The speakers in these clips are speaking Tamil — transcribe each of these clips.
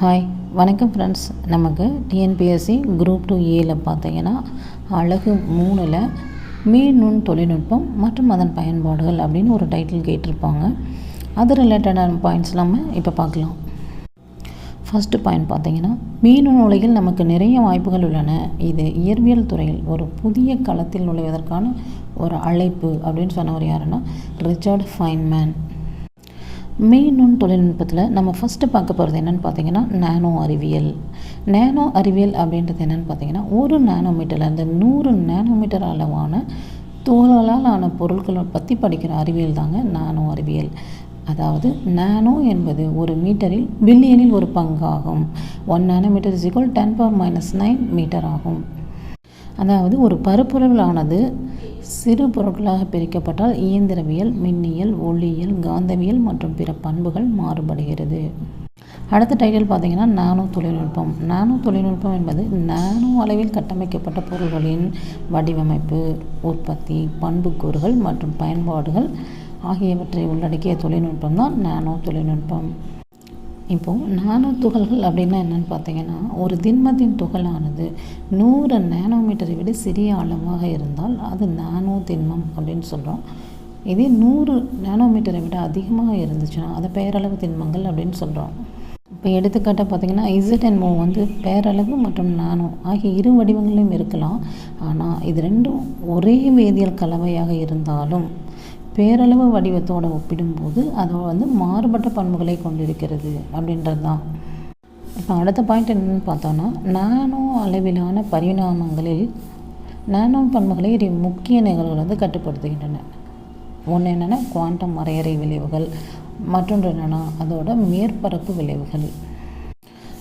ஹாய் வணக்கம் ஃப்ரெண்ட்ஸ். நமக்கு டிஎன்பிஎஸ்சி குரூப் 2A பார்த்தீங்கன்னா அழகு 3ல் மீநுண் தொழில்நுட்பம் மற்றும் அதன் பயன்பாடுகள் அப்படின்னு ஒரு டைட்டில் கேட்டிருப்பாங்க. அது ரிலேட்டடான பாயிண்ட்ஸ் நம்ம இப்போ பார்க்கலாம். ஃபஸ்ட்டு பாயிண்ட் பார்த்தீங்கன்னா, மீநுண் உலகில் நமக்கு நிறைய வாய்ப்புகள் உள்ளன. இது இயற்பியல் துறையில் ஒரு புதிய களத்தில் நுழைவதற்கான ஒரு அழைப்பு அப்படின்னு சொன்னவர் யாருன்னா ரிச்சர்ட் ஃபைன்மேன். மீநுண் தொழில்நுட்பத்தில் நம்ம ஃபஸ்ட்டு பார்க்க போகிறது என்னென்னு பார்த்தீங்கன்னா நானோ அறிவியல். நானோ அறிவியல் அப்படின்றது என்னென்னு பார்த்தீங்கன்னா, 1 நானோமீட்டர்லேருந்து 100 நானோமீட்டர் அளவான துகள்களால் ஆன பொருட்களை பற்றி படிக்கிற அறிவியல் தாங்க நானோ அறிவியல். அதாவது நானோ என்பது ஒரு மீட்டரில் பில்லியனில் ஒரு பங்காகும். 1 நானோமீட்டர் = 10⁻⁹ மீட்டர் ஆகும். அதாவது ஒரு பருப்பொருளானது சிறு பொருட்களாக பிரிக்கப்பட்டால் இயந்திரவியல், மின்னியல், ஒளியியல், காந்தவியல் மற்றும் பிற பண்புகள் மாறுபடுகிறது. அடுத்த டைட்டில் பார்த்தீங்கன்னா நானோ தொழில்நுட்பம். நானோ தொழில்நுட்பம் என்பது நானோ அளவில் கட்டமைக்கப்பட்ட பொருள்களின் வடிவமைப்பு, உற்பத்தி, பண்புக்கூறுகள் மற்றும் பயன்பாடுகள் ஆகியவற்றை உள்ளடக்கிய தொழில்நுட்பம் தான் நானோ தொழில்நுட்பம். இப்போது நானோ துகள்கள் அப்படின்னா என்னென்னு பார்த்தீங்கன்னா, ஒரு திண்மத்தின் துகளானது 100 நானோமீட்டரை விட சிறிய அளவாக இருந்தால் அது நானோ திண்மம் அப்படின்னு சொல்கிறோம். இதே 100 நானோமீட்டரை விட அதிகமாக இருந்துச்சுன்னா அதை பெயரளவு திண்மங்கள் அப்படின்னு சொல்கிறோம். இப்போ எடுத்துக்காட்டாக பார்த்தீங்கன்னா ZNO பெயரளவு மற்றும் நானோ ஆகிய இரு வடிவங்களிலும் இருக்கலாம். ஆனால் இது ரெண்டும் ஒரே வேதியியல் கலவையாக இருந்தாலும் பேரளவு வடிவத்தோடு ஒப்பிடும்போது அது மாறுபட்ட பண்புகளை கொண்டிருக்கிறது அப்படின்றது தான். இப்போ அடுத்த பாயிண்ட் என்னென்னு பார்த்தோன்னா, நானோ அளவிலான பரிணாமங்களில் நானோ பண்புகளை முக்கிய நிகழ்வுகள் கட்டுப்படுத்துகின்றன. ஒன்று என்னென்னா குவாண்டம் வரையறை விளைவுகள், மற்றொன்று என்னென்னா அதோட மேற்பரப்பு விளைவுகள்.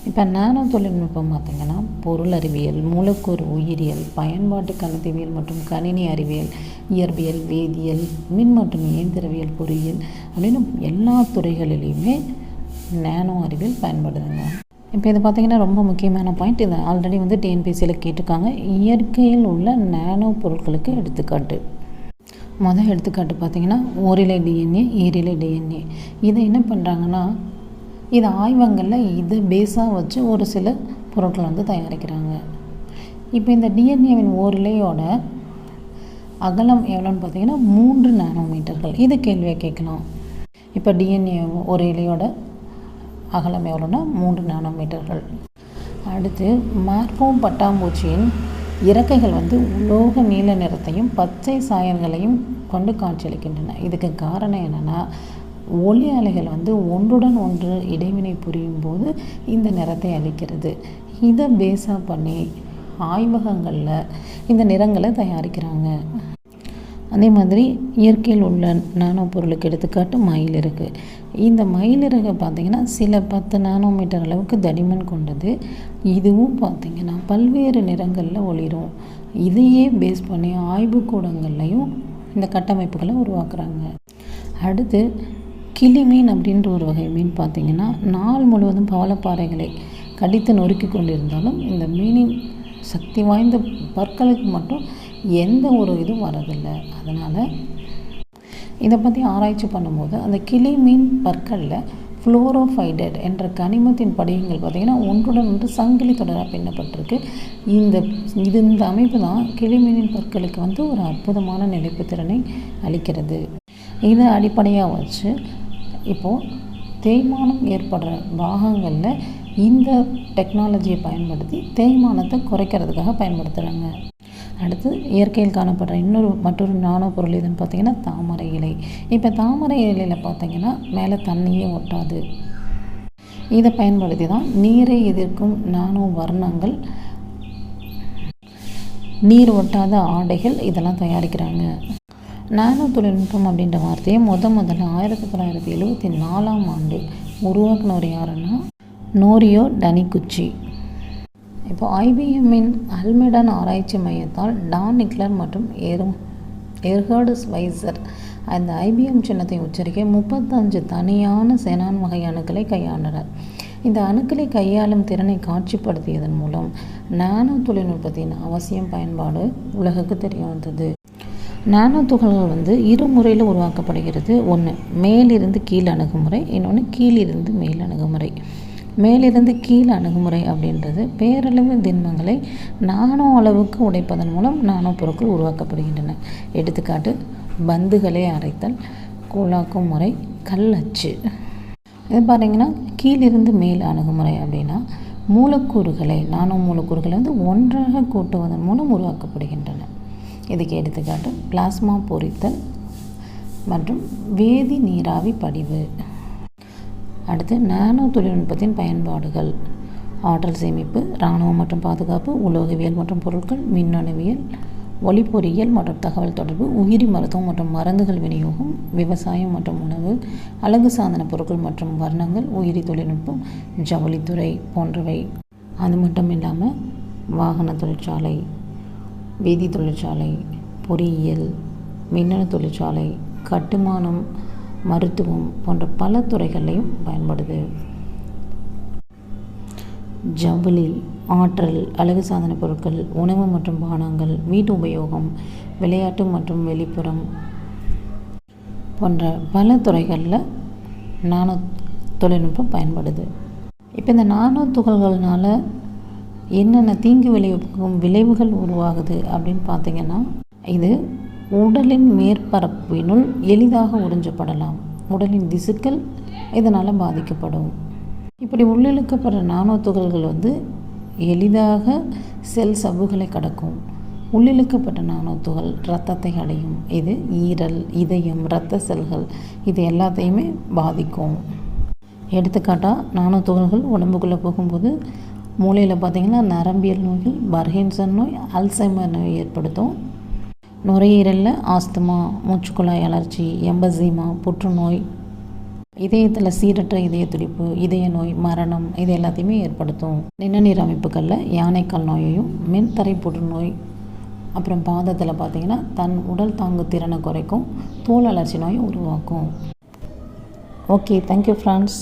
இப்போ நானோ தொழில்நுட்பம் பார்த்திங்கன்னா பொருள் அறிவியல், மூலக்கூறு உயிரியல், பயன்பாட்டு கணிதவியல் மற்றும் கணினி அறிவியல், இயற்பியல், வேதியியல், மின் மற்றும் இயந்திரவியல், பொறியியல் அப்படின்னு எல்லா துறைகளிலையுமே நானோ அறிவியல் பயன்படுதுங்க. இப்போ இது பார்த்திங்கன்னா ரொம்ப முக்கியமான பாயிண்ட். இது ஆல்ரெடி டிஎன்பிஎஸ்சியில் கேட்டிருக்காங்க. இயற்கையில் உள்ள நானோ பொருட்களுக்கு எடுத்துக்காட்டு. முதல் எடுத்துக்காட்டு பார்த்திங்கன்னா ஓரிலை டிஎன்ஏ, ஈரிலை டிஎன்ஏ. இதை என்ன பண்ணுறாங்கன்னா, இது ஆய்வகங்களில் இதை பேஸாக வச்சு ஒரு சில பொருட்கள் தயாரிக்கிறாங்க. இப்போ இந்த டிஎன்ஏவின் ஓரிலையோட அகலம் எவ்வளோன்னு பார்த்தீங்கன்னா 3 நானோமீட்டர்கள். இது கேள்வியை கேட்கலாம். இப்போ டிஎன்ஏ ஒரு இலையோட அகலம் எவ்வளோன்னா 3 நானோமீட்டர்கள். அடுத்து மார்போ பட்டாம்பூச்சியின் இறக்கைகள் உலோக நீல நிறத்தையும் பச்சை சாயல்களையும் கொண்டு காட்சியளிக்கின்றன. இதுக்கு காரணம் என்னென்னா, ஒளி அலைகள் ஒன்றுடன் ஒன்று இடைவினை புரியும் போது இந்த நிறத்தை அளிக்கிறது. இதை பேஸாக பண்ணி ஆய்வகங்களில் இந்த நிறங்களை தயாரிக்கிறாங்க. அதே மாதிரி இயற்கையில் உள்ள நானோ பொருளுக்கு எடுத்துக்காட்டு மயிலிறகு. இந்த மயிலிறகு பார்த்திங்கன்னா சில 10 நானோமீட்டர் அளவுக்கு தடிமன் கொண்டது. இதுவும் பார்த்திங்கன்னா பல்வேறு நிறங்களில் ஒளிரும். இதையே பேஸ் பண்ணி ஆய்வுக்கூடங்கள்லையும் இந்த கட்டமைப்புகளை உருவாக்குறாங்க. அடுத்து கிளிமீன் அப்படின்ற ஒரு வகை மீன் பார்த்திங்கன்னா நாள் முழுவதும் பவளப்பாறைகளை கடித்து நொறுக்கி கொண்டிருந்தாலும் இந்த மீனின் சக்தி வாய்ந்த பற்களுக்கு மட்டும் எந்த ஒரு இதுவும் வரதில்லை. அதனால் இதை பற்றி ஆராய்ச்சி பண்ணும்போது அந்த கிளிமீன் பற்களில் ஃப்ளோரோஃபைடட் என்ற கனிமத்தின் படிகங்கள் பார்த்திங்கன்னா ஒன்றுடன் ஒன்று சங்கிலி தொடராக பின்னப்பட்டிருக்கு. இந்த அமைப்பு தான் கிளிமீனின் பற்களுக்கு ஒரு அற்புதமான நிலைப்பு திறனை அளிக்கிறது. இதை அடிப்படையாக வச்சு இப்போது தேய்மானம் ஏற்படுற பாகங்களில் இந்த டெக்னாலஜியை பயன்படுத்தி தேய்மானத்தை குறைக்கிறதுக்காக பயன்படுத்துகிறாங்க. அடுத்து இயற்கையில் காணப்படுற மற்றொரு நானோ பொருள் இதுன்னு பார்த்திங்கன்னா தாமரை இலை. இப்போ தாமரை இலையில் பார்த்திங்கன்னா மேலே தண்ணியே ஒட்டாது. இதை பயன்படுத்தி தான் நீரை எதிர்க்கும் நானோ வர்ணங்கள், நீர் ஒட்டாத ஆடைகள் இதெல்லாம் தயாரிக்கிறாங்க. நானோ தொழில்நுட்பம் அப்படின்ற வார்த்தையை முதல்ல 1974ஆம் ஆண்டு உருவாக்குனவர் யாருன்னா நோரியோ டனிகுச்சி. இப்போ ஐபிஎம்மின் அல்மெடான் ஆராய்ச்சி மையத்தால் டான் நிக்லர் மற்றும் எர்ஹார்டு ஸ்வைசர் அந்த ஐபிஎம் சின்னத்தை உச்சரிக்க 35 தனியான செனான் வகை அணுக்களை கையாண்டனர். இந்த அணுக்களை கையாளும் திறனை காட்சிப்படுத்தியதன் மூலம் நானோ தொழில்நுட்பத்தின் அவசியம் பயன்பாடு உலகுக்கு தெரிய வந்தது. நானோ துகள்கள் இரு முறையில் உருவாக்கப்படுகிறது. ஒன்று மேலிருந்து கீழ் அணுகுமுறை, இன்னொன்று கீழிருந்து மேல் அணுகுமுறை. மேலிருந்து கீழ் அணுகுமுறை அப்படின்றது பேரளவு திண்மங்களை நானோ அளவுக்கு உடைப்பதன் மூலம் நானோ பொருட்கள் உருவாக்கப்படுகின்றன. எடுத்துக்காட்டு பந்துகளை அரைத்தல், கூழாக்கும் முறை, கல்லச்சு. இது பார்த்திங்கன்னா கீழிருந்து மேல் அணுகுமுறை அப்படின்னா மூலக்கூறுகளை நானோ மூலக்கூறுகளை ஒன்றாக கூட்டுவதன் மூலம் உருவாக்கப்படுகின்றன. இதுக்கு எடுத்துக்காட்டு பிளாஸ்மா பொரித்தல் மற்றும் வேதி நீராவி படிவு. அடுத்து நானோ தொழில்நுட்பத்தின் பயன்பாடுகள்: ஆற்றல் சேமிப்பு, இராணுவ மற்றும் பாதுகாப்பு, உலோகவியல் மற்றும் பொருட்கள், மின்னணுவியல், ஒளி பொறியியல் மற்றும் தகவல் தொடர்பு, உயிரி மருத்துவம் மற்றும் மருந்துகள் விநியோகம், விவசாயம் மற்றும் உணவு, அழகு சாதன பொருட்கள் மற்றும் வர்ணங்கள், உயிரி தொழில்நுட்பம், ஜவுளித்துறை போன்றவை. அது மட்டும் இல்லாமல் வாகன தொழிற்சாலை, வேதி தொழிற்சாலை, பொறியியல், மின்னணு தொழிற்சாலை, கட்டுமானம், மருத்துவம் போன்ற பல துறைகளையும் பயன்படுது. ஜவுளி, ஆற்றல், அழகு சாதன பொருட்கள், உணவு மற்றும் பானங்கள், வீட்டு உபயோகம், விளையாட்டு மற்றும் வெளிப்புறம் போன்ற பல துறைகளில் நானோ தொழில்நுட்பம் பயன்படுது. இப்போ இந்த நானோ துகள்கள்னால என்னென்ன தீங்கு விளைவிக்கும் விளைவுகள் உருவாகுது அப்படின்னு பார்த்திங்கன்னா, இது உடலின் மேற்பரப்பினுள் எளிதாக உறிஞ்சப்படலாம். உடலின் திசுக்கள் இதனால் பாதிக்கப்படும். இப்படி உள்ளிழுக்கப்படுற நானோ துகள்கள் எளிதாக செல் சவ்வுகளை கடக்கும். உள்ளிழுக்கப்பட்ட நானோ துகள் இரத்தத்தை அடையும். இது ஈரல், இதயம், இரத்த செல்கள் இது எல்லாத்தையுமே பாதிக்கும். எடுத்துக்காட்டாக நானோ துகள்கள் உடம்புக்குள்ளே போகும்போது மூளையில் பார்த்திங்கன்னா நரம்பியல் நோய்கள், பார்கின்சன் நோய், அல்சைமர் நோய் ஏற்படுத்தும். நுரையீரலில் ஆஸ்துமா, மூச்சுக்குழாய் அலர்ச்சி, எம்பசீமா, புற்றுநோய், இதயத்தில் சீரற்ற இதய துடிப்பு, இதய நோய், மரணம் இது எல்லாத்தையுமே ஏற்படுத்தும். நிணநீர் அமைப்புகளில் யானைக்கால் நோயையும், மென்தரை புற்றுநோய், அப்புறம் பாதத்தில் பார்த்திங்கன்னா தன் உடல் தாங்கு திறனை குறைக்கும், தோல் அலர்ச்சி நோயை உருவாக்கும். Okay, thank you friends.